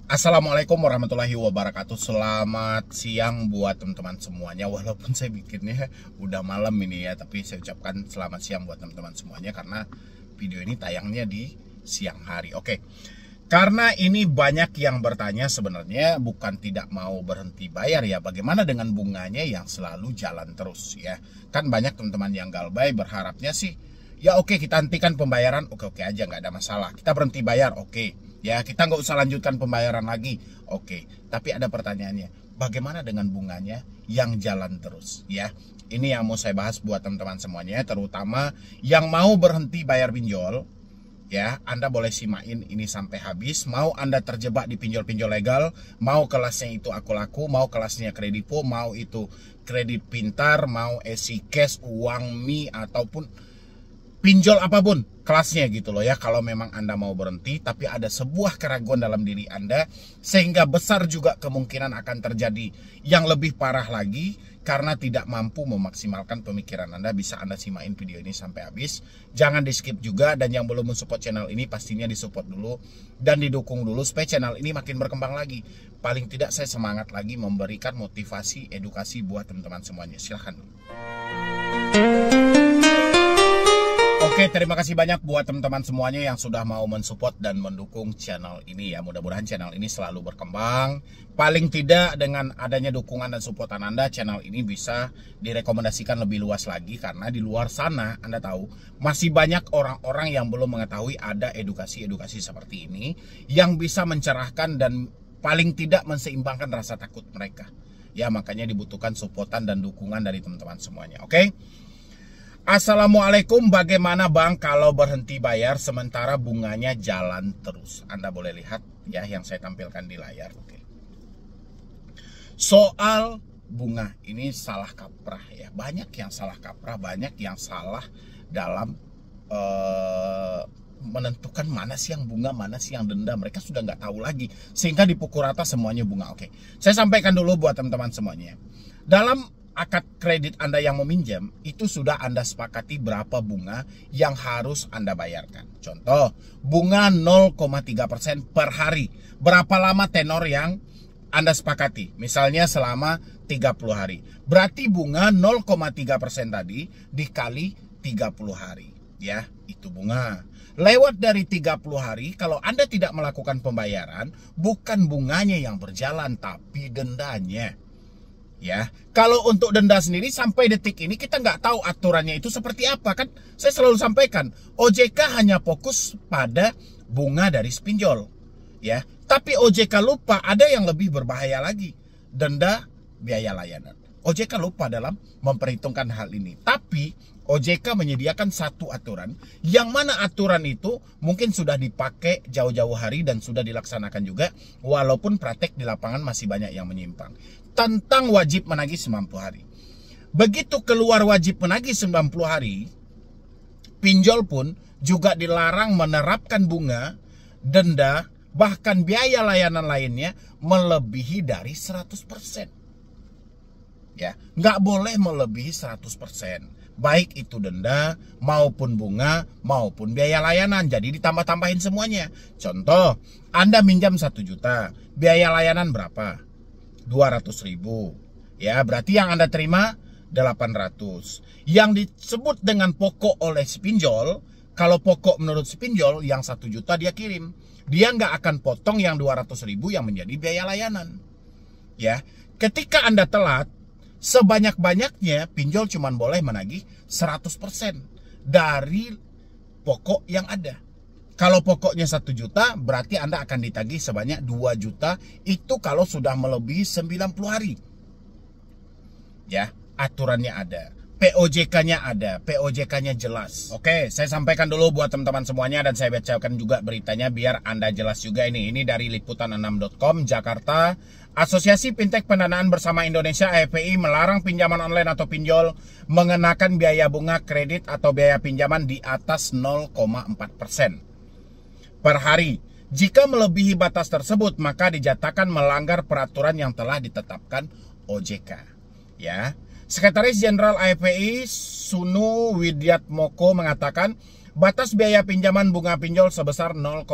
Assalamualaikum warahmatullahi wabarakatuh. Selamat siang buat teman-teman semuanya. Walaupun saya bikinnya udah malam ini ya, tapi saya ucapkan selamat siang buat teman-teman semuanya karena video ini tayangnya di siang hari. Oke. Karena ini banyak yang bertanya sebenarnya bukan tidak mau berhenti bayar ya. Bagaimana dengan bunganya yang selalu jalan terus ya. Kan banyak teman-teman yang galbay berharapnya sih ya oke, kita hentikan pembayaran, oke aja, nggak ada masalah. Kita berhenti bayar, oke. Ya, kita nggak usah lanjutkan pembayaran lagi, oke. Tapi ada pertanyaannya, bagaimana dengan bunganya yang jalan terus? Ya, ini yang mau saya bahas buat teman-teman semuanya, terutama yang mau berhenti bayar pinjol. Ya, Anda boleh simain ini sampai habis. Mau Anda terjebak di pinjol-pinjol legal, mau kelasnya itu Aku Laku, mau kelasnya Kredipo, mau itu Kredit Pintar, mau Esi Cash, Uang Mi, ataupun pinjol apapun kelasnya gitu loh ya. Kalau memang Anda mau berhenti tapi ada sebuah keraguan dalam diri Anda, sehingga besar juga kemungkinan akan terjadi yang lebih parah lagi karena tidak mampu memaksimalkan pemikiran Anda, bisa Anda simain video ini sampai habis. Jangan di skip juga, dan yang belum mensupport channel ini pastinya disupport dulu dan didukung dulu supaya channel ini makin berkembang lagi. Paling tidak saya semangat lagi memberikan motivasi, edukasi buat teman-teman semuanya. Silahkan. Oke, terima kasih banyak buat teman-teman semuanya yang sudah mau mensupport dan mendukung channel ini ya. Mudah-mudahan channel ini selalu berkembang. Paling tidak dengan adanya dukungan dan supportan Anda, channel ini bisa direkomendasikan lebih luas lagi. Karena di luar sana, Anda tahu, masih banyak orang-orang yang belum mengetahui ada edukasi-edukasi seperti ini yang bisa mencerahkan dan paling tidak menseimbangkan rasa takut mereka. Ya, makanya dibutuhkan supportan dan dukungan dari teman-teman semuanya, oke? Assalamualaikum, bagaimana Bang kalau berhenti bayar sementara bunganya jalan terus? Anda boleh lihat ya yang saya tampilkan di layar. Oke. Soal bunga ini salah kaprah ya. Banyak yang salah kaprah, banyak yang salah dalam menentukan mana sih yang bunga, mana sih yang denda. Mereka sudah nggak tahu lagi sehingga dipukul rata semuanya bunga. Oke. Saya sampaikan dulu buat teman-teman semuanya. Dalam akad kredit Anda yang meminjam, itu sudah Anda sepakati berapa bunga yang harus Anda bayarkan. Contoh, bunga 0,3% per hari. Berapa lama tenor yang Anda sepakati? Misalnya selama 30 hari. Berarti bunga 0,3% tadi dikali 30 hari. Ya, itu bunga. Lewat dari 30 hari, kalau Anda tidak melakukan pembayaran, bukan bunganya yang berjalan, tapi dendanya. Ya, kalau untuk denda sendiri sampai detik ini kita nggak tahu aturannya itu seperti apa kan. Saya selalu sampaikan, OJK hanya fokus pada bunga dari pinjol. Ya, tapi OJK lupa ada yang lebih berbahaya lagi, denda biaya layanan. OJK lupa dalam memperhitungkan hal ini. Tapi OJK menyediakan satu aturan, yang mana aturan itu mungkin sudah dipakai jauh-jauh hari dan sudah dilaksanakan juga, walaupun praktek di lapangan masih banyak yang menyimpang. Tentang wajib menagih 90 hari. Begitu keluar wajib menagih 90 hari, pinjol pun juga dilarang menerapkan bunga, denda, bahkan biaya layanan lainnya melebihi dari 100%. Ya, nggak boleh melebihi 100%. Baik itu denda, maupun bunga, maupun biaya layanan. Jadi ditambah-tambahin semuanya. Contoh, Anda minjam 1 juta, biaya layanan berapa? 200.000. Ya, berarti yang Anda terima 800. Yang disebut dengan pokok oleh si pinjol, kalau pokok menurut si pinjol yang 1 juta dia kirim, dia nggak akan potong yang 200.000 yang menjadi biaya layanan. Ya, ketika Anda telat, sebanyak-banyaknya pinjol cuma boleh menagih 100% dari pokok yang ada. Kalau pokoknya 1 juta, berarti Anda akan ditagih sebanyak 2 juta. Itu kalau sudah melebihi 90 hari. Ya, aturannya ada. POJK-nya ada, POJK-nya jelas. Oke, saya sampaikan dulu buat teman-teman semuanya dan saya bacakan juga beritanya biar Anda jelas juga ini. Ini dari liputan6.com, Jakarta. Asosiasi Fintech Pendanaan Bersama Indonesia (AFPI) melarang pinjaman online atau pinjol mengenakan biaya bunga kredit atau biaya pinjaman di atas 0,4% per hari. Jika melebihi batas tersebut, maka dijatakan melanggar peraturan yang telah ditetapkan OJK. Ya. Sekretaris Jenderal AFPI Sunu Widyatmoko mengatakan batas biaya pinjaman bunga pinjol sebesar 0,4%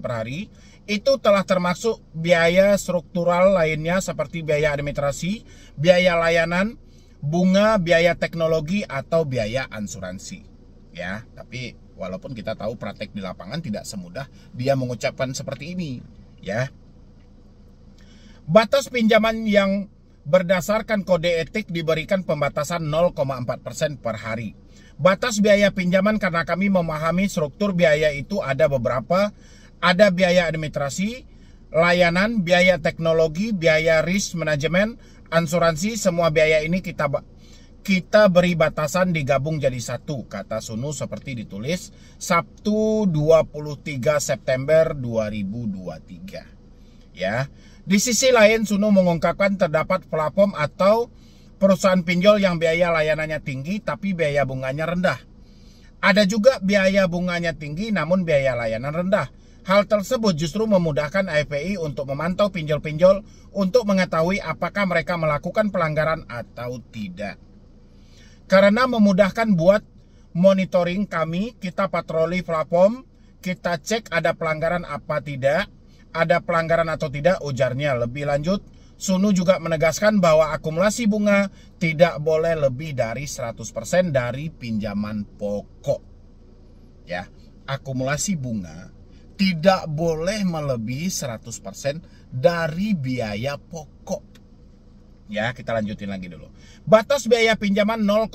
per hari itu telah termasuk biaya struktural lainnya seperti biaya administrasi, biaya layanan, bunga, biaya teknologi, atau biaya asuransi. Ya, tapi walaupun kita tahu praktek di lapangan tidak semudah dia mengucapkan seperti ini, ya. Batas pinjaman yang berdasarkan kode etik diberikan pembatasan 0,4% per hari. Batas biaya pinjaman karena kami memahami struktur biaya itu ada beberapa. Ada biaya administrasi, layanan, biaya teknologi, biaya risk management, asuransi. Semua biaya ini kita beri batasan digabung jadi satu, kata Sunu seperti ditulis Sabtu 23 September 2023. Ya. Di sisi lain Sunu mengungkapkan terdapat platform atau perusahaan pinjol yang biaya layanannya tinggi tapi biaya bunganya rendah. Ada juga biaya bunganya tinggi namun biaya layanan rendah. Hal tersebut justru memudahkan AFPI untuk memantau pinjol-pinjol untuk mengetahui apakah mereka melakukan pelanggaran atau tidak. Karena memudahkan buat monitoring kami, kita patroli platform, kita cek ada pelanggaran apa tidak, ada pelanggaran atau tidak, ujarnya. Lebih lanjut, Sunu juga menegaskan bahwa akumulasi bunga tidak boleh lebih dari 100% dari pinjaman pokok. Ya, akumulasi bunga tidak boleh melebihi 100% dari biaya pokok. Ya, kita lanjutin lagi dulu. Batas biaya pinjaman 0,4%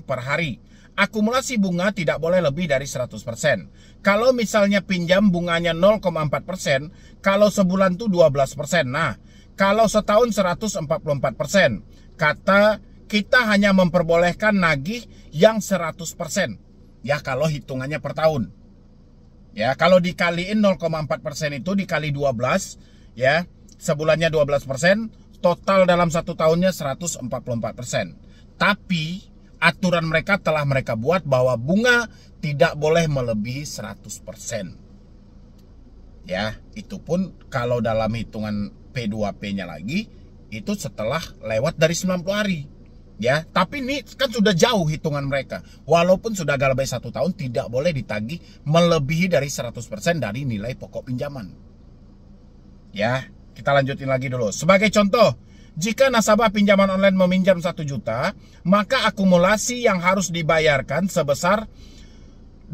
per hari. Akumulasi bunga tidak boleh lebih dari 100%. Kalau misalnya pinjam bunganya 0,4%, kalau sebulan tuh 12%. Nah, kalau setahun 144%. Kata kita hanya memperbolehkan nagih yang 100%. Ya, kalau hitungannya per tahun. Ya, kalau dikaliin 0,4% itu dikali 12, ya, sebulannya 12%, total dalam satu tahunnya 144%. Tapi aturan mereka telah mereka buat bahwa bunga tidak boleh melebihi 100%. Ya, itu pun kalau dalam hitungan P2P-nya lagi, itu setelah lewat dari 90 hari. Ya, tapi ini kan sudah jauh hitungan mereka. Walaupun sudah galbay 1 tahun, tidak boleh ditagih melebihi dari 100% dari nilai pokok pinjaman. Ya, kita lanjutin lagi dulu. Sebagai contoh, jika nasabah pinjaman online meminjam 1 juta, maka akumulasi yang harus dibayarkan sebesar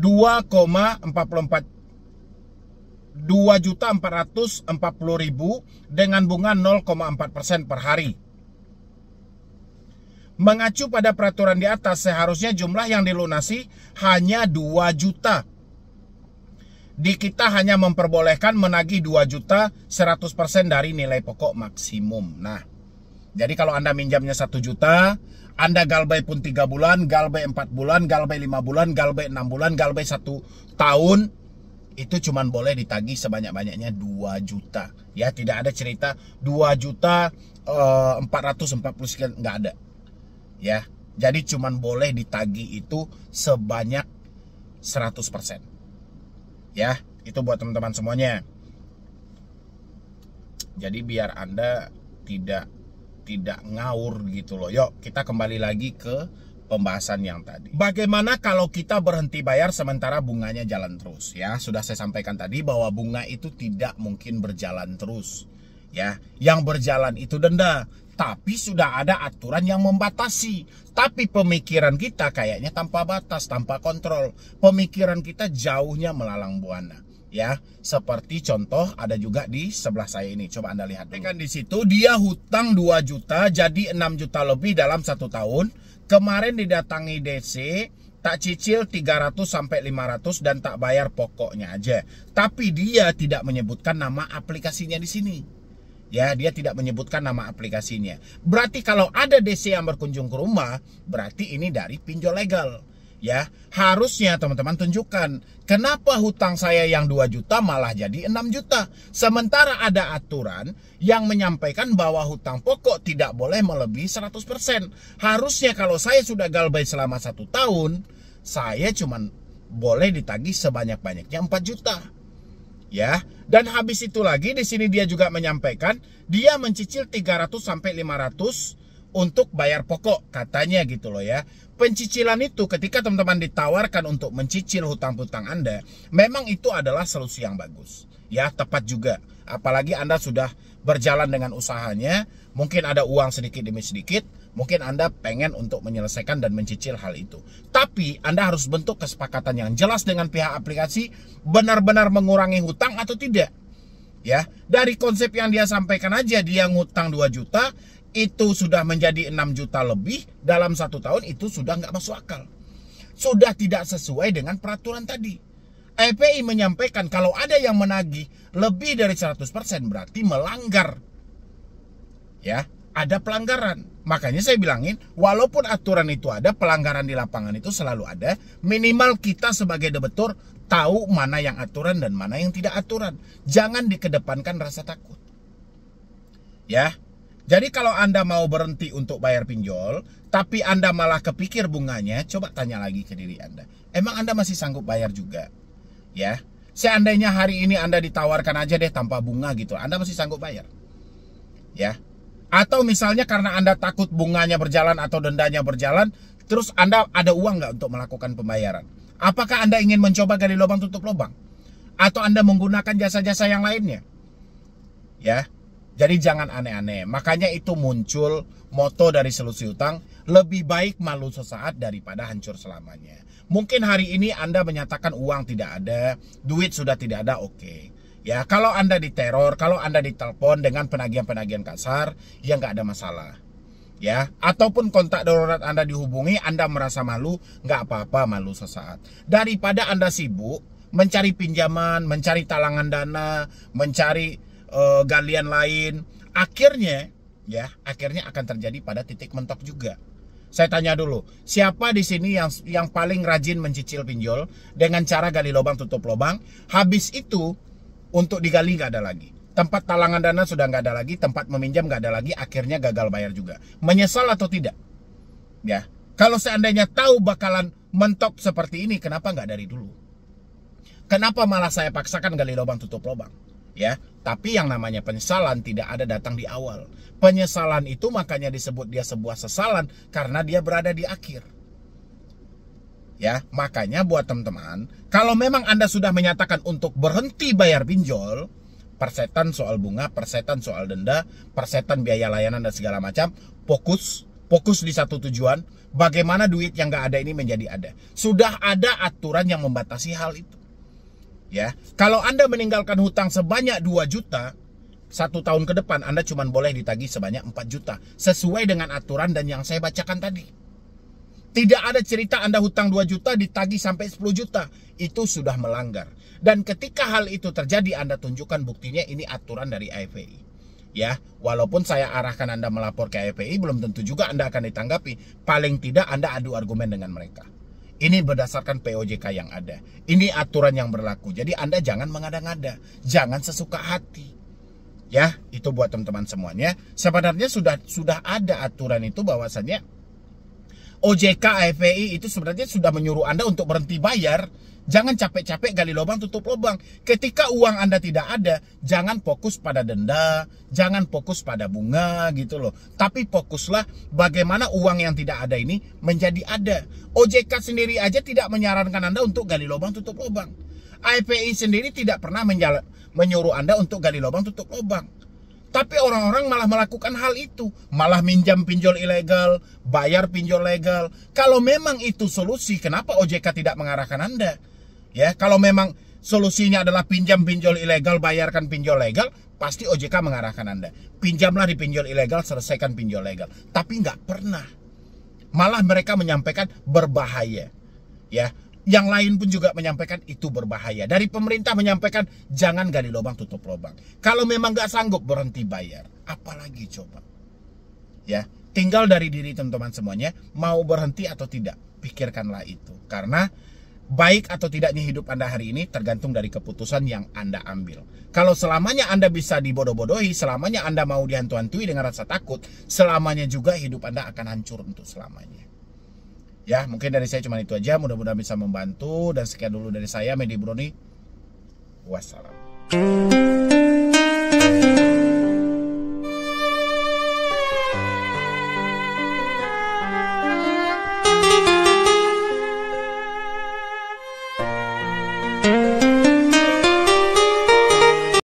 2.440.000 dengan bunga 0,4% per hari. Mengacu pada peraturan di atas, seharusnya jumlah yang dilunasi hanya 2 juta. Di kita hanya memperbolehkan menagih 2 juta 100% dari nilai pokok maksimum. Nah, jadi kalau Anda minjamnya 1 juta, Anda galbay pun 3 bulan, galbay 4 bulan, galbay 5 bulan, galbay 6 bulan, galbay 1 tahun, itu cuma boleh ditagih sebanyak-banyaknya 2 juta. Ya, tidak ada cerita 2 juta 440 sekian, nggak ada. Ya, jadi cuman boleh ditagih itu sebanyak 100%. Ya, itu buat teman-teman semuanya. Jadi biar Anda tidak ngawur gitu loh. Yuk, kita kembali lagi ke pembahasan yang tadi. Bagaimana kalau kita berhenti bayar sementara bunganya jalan terus? Ya, sudah saya sampaikan tadi bahwa bunga itu tidak mungkin berjalan terus. Ya, yang berjalan itu denda. Tapi sudah ada aturan yang membatasi. Tapi pemikiran kita kayaknya tanpa batas, tanpa kontrol. Pemikiran kita jauhnya melalang buana. Ya, seperti contoh ada juga di sebelah saya ini. Coba Anda lihat dulu. Kan di situ dia hutang 2 juta jadi 6 juta lebih dalam 1 tahun. Kemarin didatangi DC, tak cicil 300 sampai 500 dan tak bayar pokoknya aja. Tapi dia tidak menyebutkan nama aplikasinya di sini. Ya, dia tidak menyebutkan nama aplikasinya. Berarti kalau ada DC yang berkunjung ke rumah, berarti ini dari pinjol legal. Ya, harusnya teman-teman tunjukkan kenapa hutang saya yang 2 juta malah jadi 6 juta. Sementara ada aturan yang menyampaikan bahwa hutang pokok tidak boleh melebihi 100%. Harusnya kalau saya sudah galbay selama 1 tahun, saya cuman boleh ditagih sebanyak-banyaknya 4 juta. Ya, dan habis itu lagi di sini dia juga menyampaikan dia mencicil 300 sampai 500 untuk bayar pokok katanya gitu loh ya. Pencicilan itu ketika teman-teman ditawarkan untuk mencicil hutang-hutang Anda, memang itu adalah solusi yang bagus. Ya, tepat juga. Apalagi Anda sudah berjalan dengan usahanya, mungkin ada uang sedikit demi sedikit, mungkin Anda pengen untuk menyelesaikan dan mencicil hal itu. Tapi Anda harus bentuk kesepakatan yang jelas dengan pihak aplikasi, benar-benar mengurangi hutang atau tidak. Ya, dari konsep yang dia sampaikan aja, dia ngutang 2 juta, itu sudah menjadi 6 juta lebih dalam 1 tahun, itu sudah nggak masuk akal. Sudah tidak sesuai dengan peraturan tadi. IPI menyampaikan kalau ada yang menagih lebih dari 100% berarti melanggar. Ya, ada pelanggaran. Makanya saya bilangin, walaupun aturan itu ada, pelanggaran di lapangan itu selalu ada. Minimal kita sebagai debitur tahu mana yang aturan dan mana yang tidak aturan. Jangan dikedepankan rasa takut. Ya. Jadi kalau Anda mau berhenti untuk bayar pinjol, tapi Anda malah kepikir bunganya, coba tanya lagi ke diri Anda. Emang Anda masih sanggup bayar juga? Ya. Seandainya hari ini Anda ditawarkan aja deh tanpa bunga gitu, Anda masih sanggup bayar? Ya. Atau misalnya karena Anda takut bunganya berjalan atau dendanya berjalan, terus Anda ada uang nggak untuk melakukan pembayaran? Apakah Anda ingin mencoba gali lubang tutup lubang? Atau Anda menggunakan jasa-jasa yang lainnya? Ya. Jadi jangan aneh-aneh. Makanya itu muncul moto dari solusi utang, lebih baik malu sesaat daripada hancur selamanya. Mungkin hari ini Anda menyatakan uang tidak ada, duit sudah tidak ada, oke. Ya, kalau Anda diteror, kalau Anda ditelepon dengan penagihan-penagihan kasar, ya nggak ada masalah. Ya, ataupun kontak darurat Anda dihubungi, Anda merasa malu, nggak apa-apa, malu sesaat. Daripada Anda sibuk mencari pinjaman, mencari talangan dana, mencari galian lain, akhirnya akan terjadi pada titik mentok juga. Saya tanya dulu, siapa di sini yang paling rajin mencicil pinjol dengan cara gali lubang tutup lubang? Habis itu untuk digali nggak ada lagi, tempat talangan dana sudah nggak ada lagi, tempat meminjam nggak ada lagi, akhirnya gagal bayar juga. Menyesal atau tidak? Ya, kalau seandainya tahu bakalan mentok seperti ini, kenapa nggak dari dulu? Kenapa malah saya paksakan gali lubang tutup lubang? Ya, tapi yang namanya penyesalan tidak ada datang di awal. Penyesalan itu makanya disebut dia sebuah sesalan karena dia berada di akhir. Ya, makanya buat teman-teman, kalau memang Anda sudah menyatakan untuk berhenti bayar pinjol, persetan soal bunga, persetan soal denda, persetan biaya layanan dan segala macam, fokus di satu tujuan, bagaimana duit yang nggak ada ini menjadi ada. Sudah ada aturan yang membatasi hal itu. Ya, kalau Anda meninggalkan hutang sebanyak 2 juta, 1 tahun ke depan Anda cuma boleh ditagih sebanyak 4 juta. Sesuai dengan aturan dan yang saya bacakan tadi. Tidak ada cerita Anda hutang 2 juta ditagih sampai 10 juta. Itu sudah melanggar. Dan ketika hal itu terjadi, Anda tunjukkan buktinya, ini aturan dari IPI. Ya, walaupun saya arahkan Anda melapor ke IPI, belum tentu juga Anda akan ditanggapi. Paling tidak Anda adu argumen dengan mereka. Ini berdasarkan POJK yang ada. Ini aturan yang berlaku. Jadi Anda jangan mengada-ngada. Jangan sesuka hati. Ya, itu buat teman-teman semuanya. Sebenarnya sudah ada aturan itu bahwasannya OJK IPI itu sebenarnya sudah menyuruh Anda untuk berhenti bayar. Jangan capek-capek gali lubang tutup lubang. Ketika uang Anda tidak ada, jangan fokus pada denda, jangan fokus pada bunga gitu loh. Tapi fokuslah bagaimana uang yang tidak ada ini menjadi ada. OJK sendiri aja tidak menyarankan Anda untuk gali lubang tutup lubang. IPI sendiri tidak pernah menyuruh Anda untuk gali lubang tutup lubang. Tapi orang-orang malah melakukan hal itu. Malah minjam pinjol ilegal, bayar pinjol legal. Kalau memang itu solusi, kenapa OJK tidak mengarahkan Anda? Ya, kalau memang solusinya adalah pinjam pinjol ilegal, bayarkan pinjol legal, pasti OJK mengarahkan Anda. Pinjamlah di pinjol ilegal, selesaikan pinjol legal. Tapi nggak pernah. Malah mereka menyampaikan berbahaya. Ya, yang lain pun juga menyampaikan itu berbahaya. Dari pemerintah menyampaikan jangan gali lubang tutup lubang. Kalau memang nggak sanggup berhenti bayar, apalagi coba. Ya, tinggal dari diri teman-teman semuanya, mau berhenti atau tidak, pikirkanlah itu. Karena baik atau tidaknya hidup Anda hari ini tergantung dari keputusan yang Anda ambil. Kalau selamanya Anda bisa dibodoh-bodohi, selamanya Anda mau dihantu-hantui dengan rasa takut, selamanya juga hidup Anda akan hancur untuk selamanya. Ya, mungkin dari saya cuma itu aja. Mudah-mudahan bisa membantu. Dan sekian dulu dari saya, Medi Broni. Wassalam.